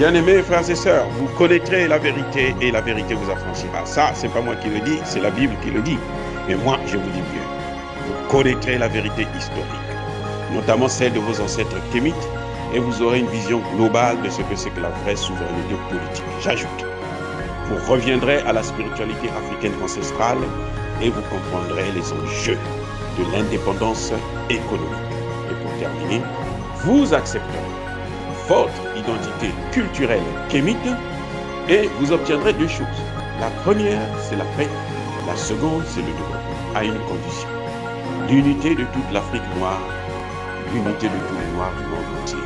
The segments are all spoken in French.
Bien-aimés frères et sœurs, vous connaîtrez la vérité et la vérité vous affranchira. Ça, c'est pas moi qui le dis, c'est la Bible qui le dit. Mais moi, je vous dis mieux. Vous connaîtrez la vérité historique, notamment celle de vos ancêtres kémites, et vous aurez une vision globale de ce que c'est que la vraie souveraineté politique. J'ajoute, vous reviendrez à la spiritualité africaine ancestrale et vous comprendrez les enjeux de l'indépendance économique. Et pour terminer, vous accepterez votre identité culturelle kémite et vous obtiendrez deux choses. La première, c'est la paix. La seconde, c'est le développement, à une condition. L'unité de toute l'Afrique noire, l'unité de tous les Noirs du monde entier.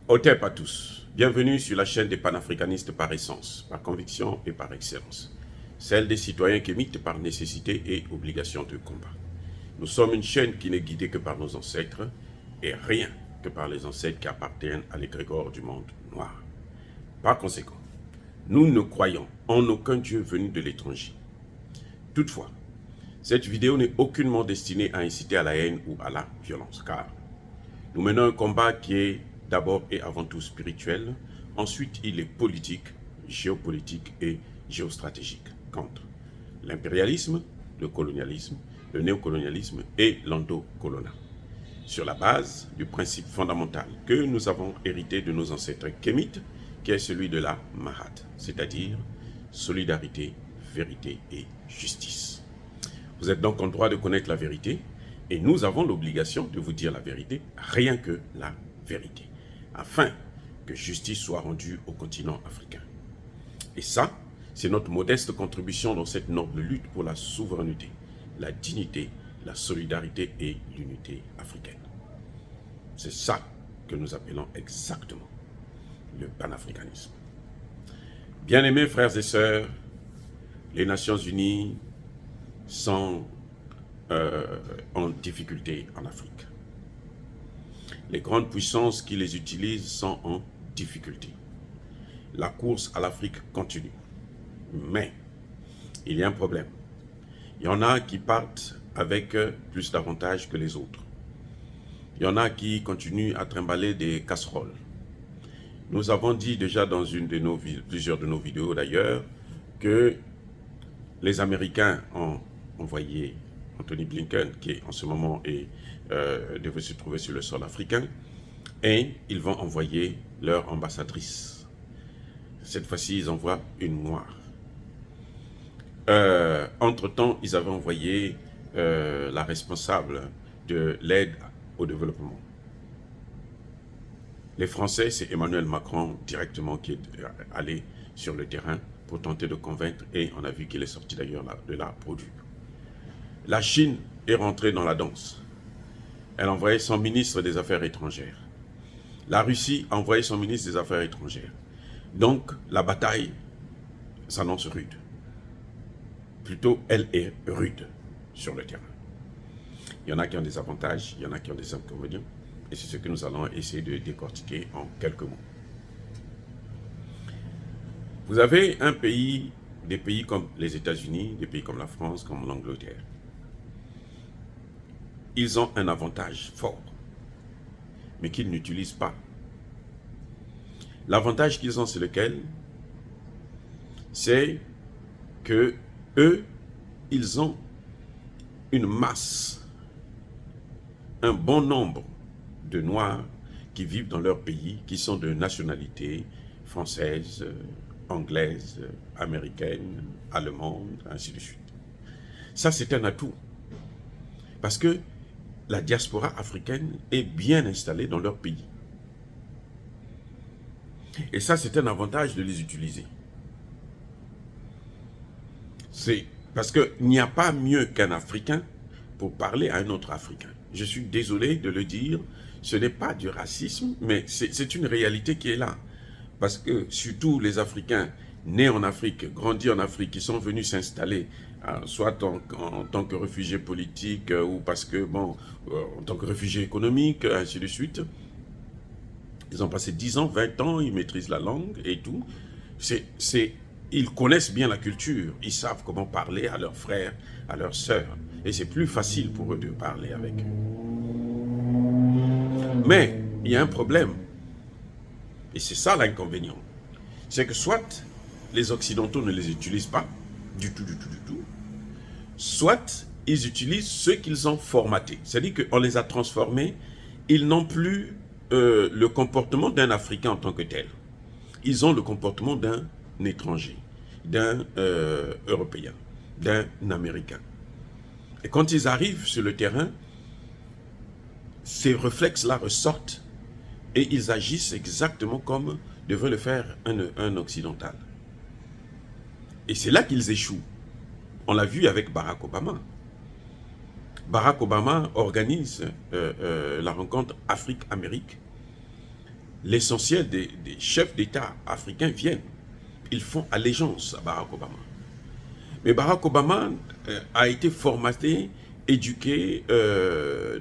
Otep à tous. Bienvenue sur la chaîne des panafricanistes par essence, par conviction et par excellence. Celle des citoyens kémites par nécessité et obligation de combat. Nous sommes une chaîne qui n'est guidée que par nos ancêtres et rien que par les ancêtres qui appartiennent à l'égrégore du monde noir. Par conséquent, nous ne croyons en aucun Dieu venu de l'étranger. Toutefois, cette vidéo n'est aucunement destinée à inciter à la haine ou à la violence, car nous menons un combat qui est d'abord et avant tout spirituel, ensuite il est politique, géopolitique et géostratégique, contre l'impérialisme, le colonialisme, le néocolonialisme et l'endocolonial, sur la base du principe fondamental que nous avons hérité de nos ancêtres kémites, qui est celui de la Mahat, c'est-à-dire solidarité, vérité et justice. Vous êtes donc en droit de connaître la vérité, et nous avons l'obligation de vous dire la vérité, rien que la vérité, afin que justice soit rendue au continent africain. Et ça, c'est notre modeste contribution dans cette noble lutte pour la souveraineté, la dignité, la solidarité et l'unité africaine. C'est ça que nous appelons exactement le panafricanisme. Bien-aimés frères et sœurs, les Nations Unies sont en difficulté en Afrique. Les grandes puissances qui les utilisent sont en difficulté. La course à l'Afrique continue. Mais il y a un problème. Il y en a qui partent avec plus d'avantages que les autres. Il y en a qui continuent à trimballer des casseroles. Nous avons dit déjà dans plusieurs de nos vidéos d'ailleurs que les Américains ont envoyé Anthony Blinken, qui en ce moment devait se trouver sur le sol africain, et ils vont envoyer leur ambassadrice. Cette fois-ci, ils envoient une noire. Entre-temps, ils avaient envoyé la responsable de l'aide au développement. Les Français, c'est Emmanuel Macron directement qui est allé sur le terrain pour tenter de convaincre, et on a vu qu'il est sorti d'ailleurs de là produit. La Chine est rentrée dans la danse. Elle a envoyé son ministre des Affaires étrangères. La Russie a envoyé son ministre des Affaires étrangères. Donc, la bataille s'annonce rude. Plutôt, elle est rude sur le terrain. Il y en a qui ont des avantages, il y en a qui ont des inconvénients. Et c'est ce que nous allons essayer de décortiquer en quelques mots. Vous avez des pays comme les États-Unis, des pays comme la France, comme l'Angleterre. Ils ont un avantage fort, mais qu'ils n'utilisent pas. L'avantage qu'ils ont, c'est lequel? C'est que eux, ils ont une masse, un bon nombre de Noirs qui vivent dans leur pays, qui sont de nationalité française, anglaise, américaine, allemande, ainsi de suite. Ça, c'est un atout. Parce que la diaspora africaine est bien installée dans leur pays. Et ça, c'est un avantage de les utiliser. C'est parce qu'il n'y a pas mieux qu'un Africain pour parler à un autre Africain. Je suis désolé de le dire, ce n'est pas du racisme, mais c'est une réalité qui est là. Parce que surtout les Africains nés en Afrique, grandis en Afrique, qui sont venus s'installer, soit en tant que réfugiés politiques ou parce que, en tant que réfugiés économiques, ainsi de suite. Ils ont passé 10 ans, 20 ans, ils maîtrisent la langue et tout. Ils connaissent bien la culture, ils savent comment parler à leurs frères, à leurs sœurs. Et c'est plus facile pour eux de parler avec eux. Mais il y a un problème, Et c'est ça l'inconvénient. C'est que soit les Occidentaux ne les utilisent pas, du tout, soit ils utilisent ceux qu'ils ont formatés. C'est-à-dire qu'on les a transformés, ils n'ont plus le comportement d'un Africain en tant que tel. Ils ont le comportement d'un étranger, d'un Européen, d'un Américain. Et quand ils arrivent sur le terrain, ces réflexes-là ressortent et ils agissent exactement comme devrait le faire un occidental. Et c'est là qu'ils échouent. On l'a vu avec Barack Obama. Barack Obama organise la rencontre Afrique-Amérique. L'essentiel des chefs d'État africains viennent. Ils font allégeance à Barack Obama. Mais Barack Obama a été formaté, éduqué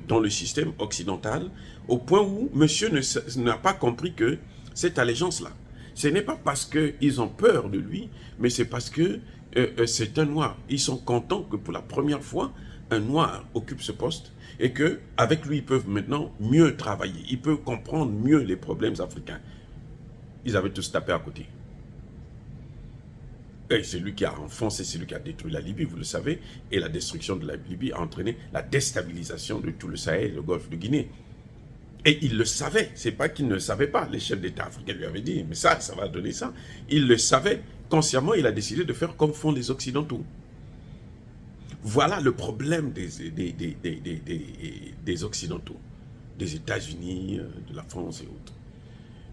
dans le système occidental, au point où monsieur n'a pas compris que cette allégeance-là, ce n'est pas parce qu'ils ont peur de lui, mais c'est parce que c'est un noir. Ils sont contents que pour la première fois, un noir occupe ce poste et qu'avec lui, ils peuvent maintenant mieux travailler. Ils peuvent comprendre mieux les problèmes africains. Ils avaient tous tapé à côté. Et c'est lui qui a enfoncé, c'est lui qui a détruit la Libye, vous le savez. Et la destruction de la Libye a entraîné la déstabilisation de tout le Sahel et le golfe de Guinée. Et il le savait, c'est pas qu'il ne le savait pas. Les chefs d'État africains lui avaient dit, mais ça va donner ça. Il le savait. Consciemment, il a décidé de faire comme font les Occidentaux. Voilà le problème des Occidentaux, des États-Unis, de la France et autres.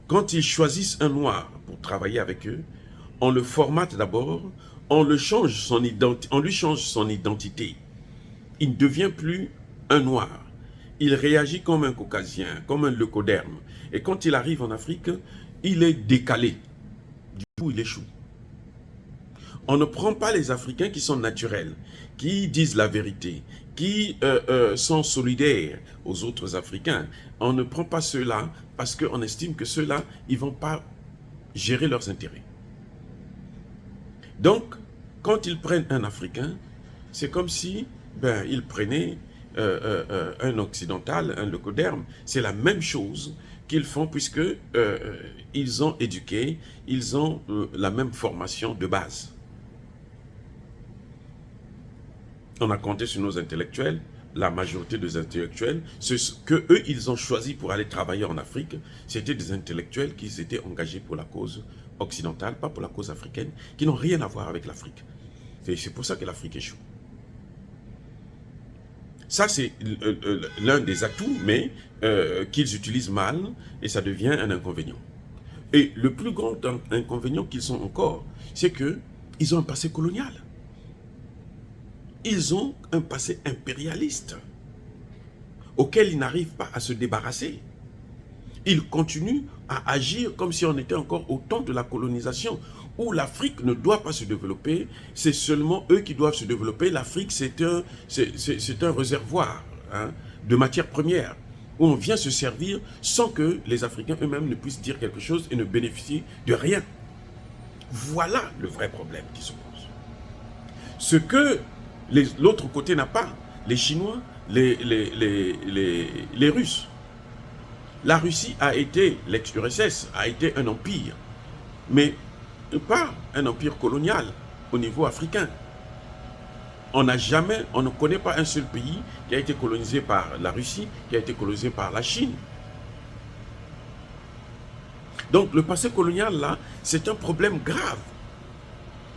Quand ils choisissent un noir pour travailler avec eux, on le formate d'abord, on lui change son identité. Il ne devient plus un noir. Il réagit comme un caucasien, comme un leucoderme. Et quand il arrive en Afrique, il est décalé. Du coup, il échoue. On ne prend pas les Africains qui sont naturels, qui disent la vérité, qui sont solidaires aux autres Africains. On ne prend pas ceux-là parce qu'on estime que ceux-là, ils ne vont pas gérer leurs intérêts. Donc, quand ils prennent un Africain, c'est comme si ils prenaient un occidental, un leucoderme. C'est la même chose qu'ils font puisque ils ont éduqué, ils ont la même formation de base. On a compté sur nos intellectuels, la majorité des intellectuels, ce que eux ils ont choisi pour aller travailler en Afrique, c'était des intellectuels qui s'étaient engagés pour la cause occidentale, pas pour la cause africaine, qui n'ont rien à voir avec l'Afrique. C'est pour ça que l'Afrique échoue. Ça, c'est l'un des atouts, mais qu'ils utilisent mal, et ça devient un inconvénient. Et le plus grand inconvénient qu'ils ont encore, c'est qu'ils ont un passé colonial. Ils ont un passé impérialiste, auquel ils n'arrivent pas à se débarrasser. Ils continuent à agir comme si on était encore au temps de la colonisation, où l'Afrique ne doit pas se développer, c'est seulement eux qui doivent se développer. L'Afrique, c'est un réservoir de matières premières, où on vient se servir sans que les Africains eux-mêmes ne puissent dire quelque chose et ne bénéficient de rien. Voilà le vrai problème qui se pose. Ce que l'autre côté n'a pas, les Chinois, les Russes. La Russie a été, l'ex-URSS, a été un empire, mais pas un empire colonial au niveau africain. On ne connaît pas un seul pays qui a été colonisé par la Russie, qui a été colonisé par la Chine. Donc le passé colonial là, c'est un problème grave.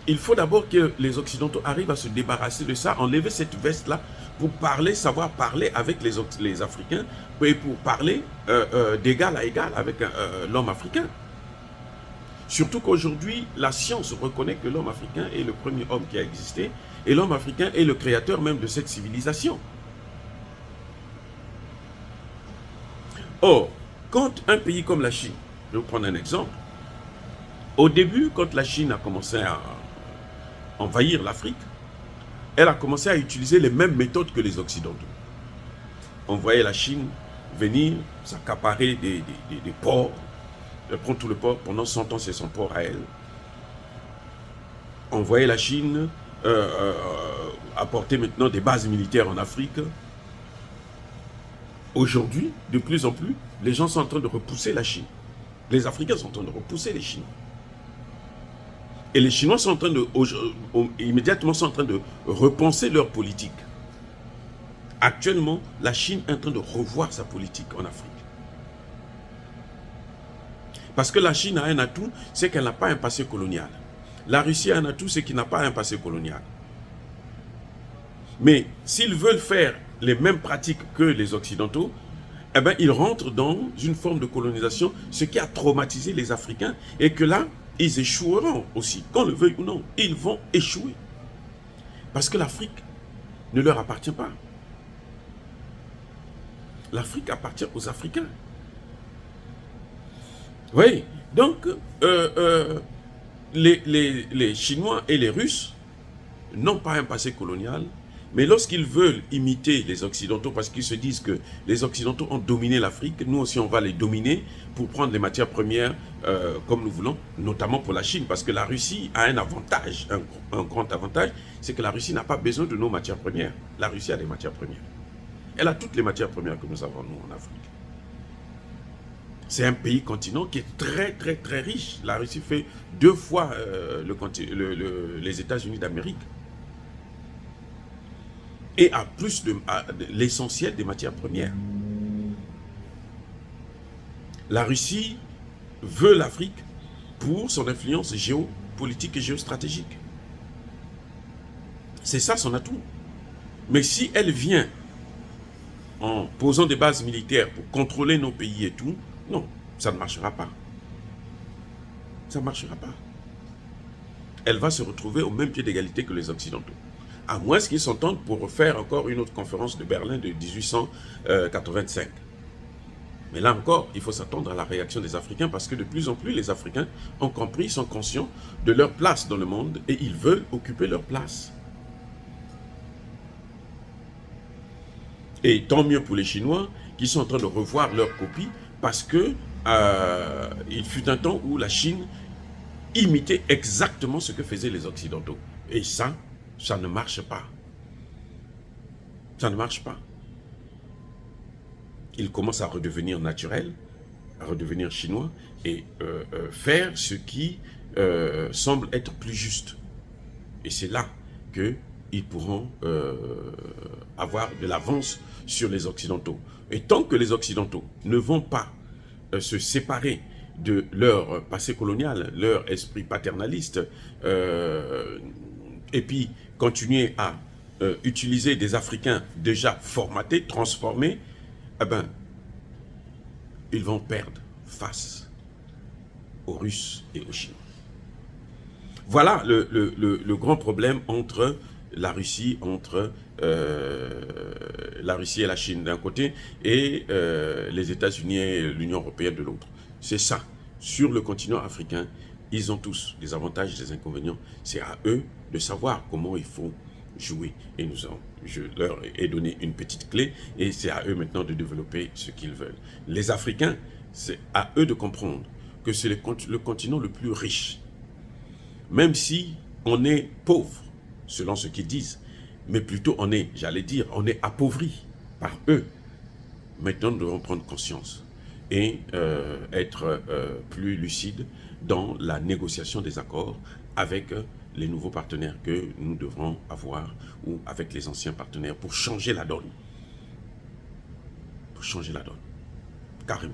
Il faut d'abord que les Occidentaux arrivent à se débarrasser de ça, enlever cette veste-là pour parler, savoir parler avec les Africains et pour parler d'égal à égal avec l'homme africain. Surtout qu'aujourd'hui, la science reconnaît que l'homme africain est le premier homme qui a existé et l'homme africain est le créateur même de cette civilisation. Or, quand un pays comme la Chine, je vais vous prendre un exemple, au début, quand la Chine a commencé à envahir l'Afrique, elle a commencé à utiliser les mêmes méthodes que les Occidentaux. On voyait la Chine venir s'accaparer des ports, elle prend tout le port, pendant 100 ans c'est son port à elle. On voyait la Chine apporter maintenant des bases militaires en Afrique. Aujourd'hui, de plus en plus, les gens sont en train de repousser la Chine. Les Africains sont en train de repousser les Chinois. Et les Chinois sont en train de, immédiatement sont en train de repenser leur politique. Actuellement, la Chine est en train de revoir sa politique en Afrique. Parce que la Chine a un atout, c'est qu'elle n'a pas un passé colonial. La Russie a un atout, c'est qu'il n'a pas un passé colonial. Mais s'ils veulent faire les mêmes pratiques que les Occidentaux, eh bien, ils rentrent dans une forme de colonisation, ce qui a traumatisé les Africains, et que là, ils échoueront aussi, qu'on le veuille ou non. Ils vont échouer. Parce que l'Afrique ne leur appartient pas. L'Afrique appartient aux Africains. Oui, donc les Chinois et les Russes n'ont pas un passé colonial, mais lorsqu'ils veulent imiter les Occidentaux, parce qu'ils se disent que les Occidentaux ont dominé l'Afrique, nous aussi on va les dominer pour prendre les matières premières comme nous voulons, notamment pour la Chine, parce que la Russie a un avantage, un grand avantage, c'est que la Russie n'a pas besoin de nos matières premières. La Russie a des matières premières. Elle a toutes les matières premières que nous avons, nous, en Afrique. C'est un pays continent qui est très, très, très riche. La Russie fait 2 fois les États-Unis d'Amérique. Et a plus de l'essentiel des matières premières. La Russie veut l'Afrique pour son influence géopolitique et géostratégique. C'est ça son atout. Mais si elle vient en posant des bases militaires pour contrôler nos pays et tout, non, ça ne marchera pas. Ça ne marchera pas. Elle va se retrouver au même pied d'égalité que les Occidentaux. À moins qu'ils s'entendent pour refaire encore une autre conférence de Berlin de 1885. Mais là encore, il faut s'attendre à la réaction des Africains parce que de plus en plus, les Africains ont compris, sont conscients de leur place dans le monde et ils veulent occuper leur place. Et tant mieux pour les Chinois qui sont en train de revoir leur copie parce que il fut un temps où la Chine imitait exactement ce que faisaient les Occidentaux. Et ça ne marche pas. Ça ne marche pas. Ils commencent à redevenir naturels, à redevenir chinois et faire ce qui semble être plus juste. Et c'est là qu'ils pourront avoir de l'avance sur les Occidentaux. Et tant que les Occidentaux ne vont pas se séparer de leur passé colonial, leur esprit paternaliste, et puis continuer à utiliser des Africains déjà formatés, transformés, eh ben, ils vont perdre face aux Russes et aux Chinois. Voilà le grand problème entre la Russie, la Russie et la Chine d'un côté et les États-Unis et l'Union européenne de l'autre. C'est ça. Sur le continent africain, ils ont tous des avantages et des inconvénients. C'est à eux de savoir comment il faut jouer. Et je leur ai donné une petite clé et c'est à eux maintenant de développer ce qu'ils veulent. Les Africains, c'est à eux de comprendre que c'est le continent le plus riche. Même si on est pauvre, selon ce qu'ils disent, mais plutôt on est, j'allais dire, on est appauvri par eux. Maintenant, nous devons prendre conscience et être plus lucide dans la négociation des accords avec les nouveaux partenaires que nous devrons avoir ou avec les anciens partenaires pour changer la donne. Pour changer la donne. Carrément.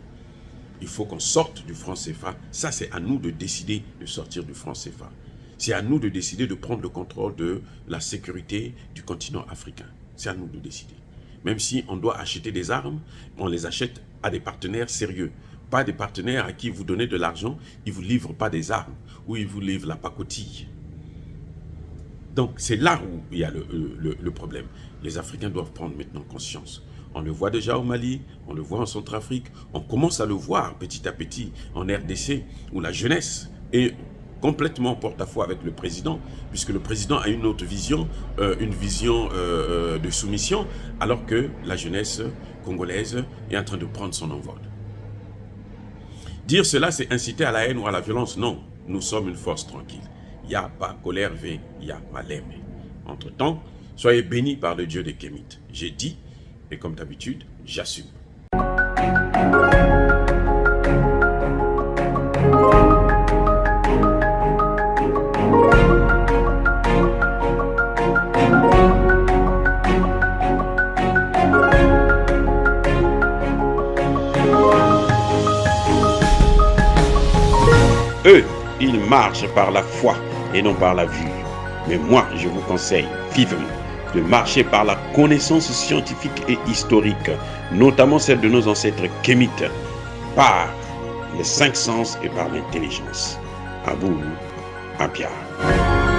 Il faut qu'on sorte du franc CFA. Ça, c'est à nous de décider de sortir du franc CFA. C'est à nous de décider de prendre le contrôle de la sécurité du continent africain. C'est à nous de décider. Même si on doit acheter des armes, on les achète à des partenaires sérieux. Pas des partenaires à qui vous donnez de l'argent, ils ne vous livrent pas des armes, ou ils vous livrent la pacotille. Donc c'est là où il y a le problème. Les Africains doivent prendre maintenant conscience. On le voit déjà au Mali, on le voit en Centrafrique, on commence à le voir petit à petit en RDC, où la jeunesse est complètement en porte-à-faux avec le président, puisque le président a une autre vision, de soumission, alors que la jeunesse congolaise est en train de prendre son envol. Dire cela, c'est inciter à la haine ou à la violence. Non, nous sommes une force tranquille. Il n'y a pas colère V, il y a Malem. Entre-temps, soyez bénis par le Dieu des Kémites. J'ai dit, et comme d'habitude, j'assume. Eux, ils marchent par la foi et non par la vue. Mais moi, je vous conseille vivement de marcher par la connaissance scientifique et historique, notamment celle de nos ancêtres kémites, par les cinq sens et par l'intelligence. À vous, à Pierre.